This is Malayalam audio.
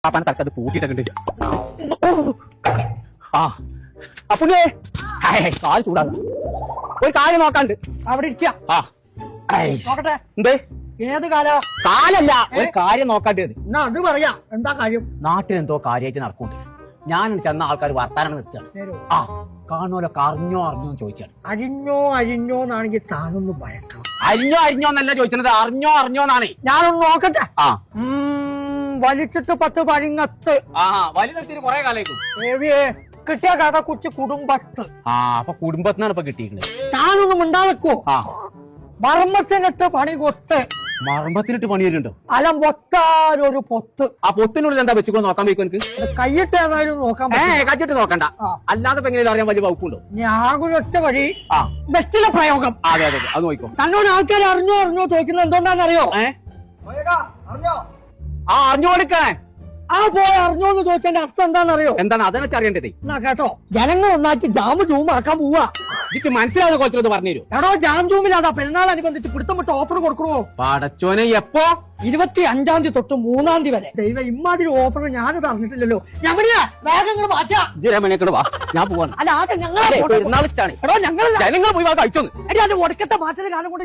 പാപ്പാനെ തൽക്കത് പൂട്ടിയിട്ടുണ്ട്. ആ അപ്പുണ്ണിയേ കാല് ചൂടാക. ഒരു കാര്യം നോക്കാണ്ട് അവിടെ ഇരിക്ക. നോക്കട്ടെ എന്തേ ഏത് കാലോ? കാലല്ല, ഒരു കാര്യം നോക്കാണ്ട്. എന്നാ അത് പറയാ. എന്താ കാര്യം? നാട്ടിൽ എന്തോ കാര്യമായിട്ട് നടക്കുന്നുണ്ട്. ഞാൻ ചെന്ന ആൾക്കാർ വർത്താനം നിർത്തുകയാണ്. ആ കാണുമല്ലോ, അറിഞ്ഞോ അറിഞ്ഞോന്ന് ചോദിച്ചാണ്. അരിഞ്ഞോന്നാണെങ്കിൽ താനൊന്ന് ഭയക്കണം. അരിഞ്ഞോന്നല്ല ചോദിച്ചത്, അറിഞ്ഞോന്നാണ്. ഞാനൊന്ന് നോക്കട്ടെ. ആ വലിച്ചിട്ട് 10 പഴിങ്ങത്ത്. ആ വലി നിർത്തിയിട്ട് കുറെ കാലേക്കും കിട്ടിയ കഥ കുറിച്ച് കുടുംബത്ത്. ആ അപ്പൊ കുടുംബത്തിനാണ് ഇപ്പൊ കിട്ടിയിരിക്കുന്നത്. താനൊന്നും ഉണ്ടാവെക്കോ. ആ മർമ്മത്തിനിട്ട് പണി കൊട്ട്. മർമ്മത്തിനിട്ട് പണി വരുന്നുണ്ടോ? അലം പൊത്താരൊരു പൊത്ത്. ആ പൊത്തിനുള്ളിൽ എന്താ വെച്ചുകൊണ്ട് നോക്കാൻ വയ്ക്കും എനിക്ക്? കൈയിട്ട് ഏതായാലും നോക്കാൻ കച്ചിട്ട് നോക്കണ്ട. അല്ലാതെ ഇപ്പൊ എങ്ങനെ അറിയാൻ വലിയ വകുപ്പുണ്ടോ? ഞാനൊറ്റ വഴി. ആ ബെസ്റ്റിലെ പ്രയോഗം. അതെ അതെ അത് നോക്കോ. തന്നോട് ആൾക്കാർ അറിഞ്ഞോ ചോദിക്കുന്നത് എന്തുകൊണ്ടാണെന്നറിയോ? ആ അറിഞ്ഞു കൊടുക്കണേ. ആ പോയി അറിഞ്ഞോന്ന് ചോദിച്ചതിന്റെ അർത്ഥം എന്താണെന്നറിയോ? എന്താണ് അതെന്ന് അറിയേണ്ടത്? എന്നാ കേട്ടോ, ജനങ്ങൾ ഒന്നാക്കി ജൂമാക്കാൻ പോവാ. ഇത് മനസ്സിലാവുന്ന കോലത്തിലൊന്ന് പറഞ്ഞു തരൂ. എടോ ജൂമിലാടാ പെരുന്നാളനുബന്ധിച്ച് പിടുത്തം വിട്ട് ഓഫർ കൊടുക്കണോ? പടച്ചോനെ എപ്പോ? 25-ാം തീയതി തൊട്ട് 3-ാം തീയതി വരെ. ദൈവം ഇമ്മാതിരി ഓഫർ ഞാനിത് അറിഞ്ഞിട്ടില്ലല്ലോ. വേഗങ്ങൾ മാറ്റാ. ഞാൻ പോവാണ്. അല്ല ആദ്യം ഞങ്ങളെ പെരുന്നാളിച്ചാണ്. എടോ ഞങ്ങൾ ജനങ്ങൾ പോയി കഴിച്ചോന്ന് അതിന്റെ ഒടുക്കത്തെ മാറ്റൽ കാലം കൊണ്ട്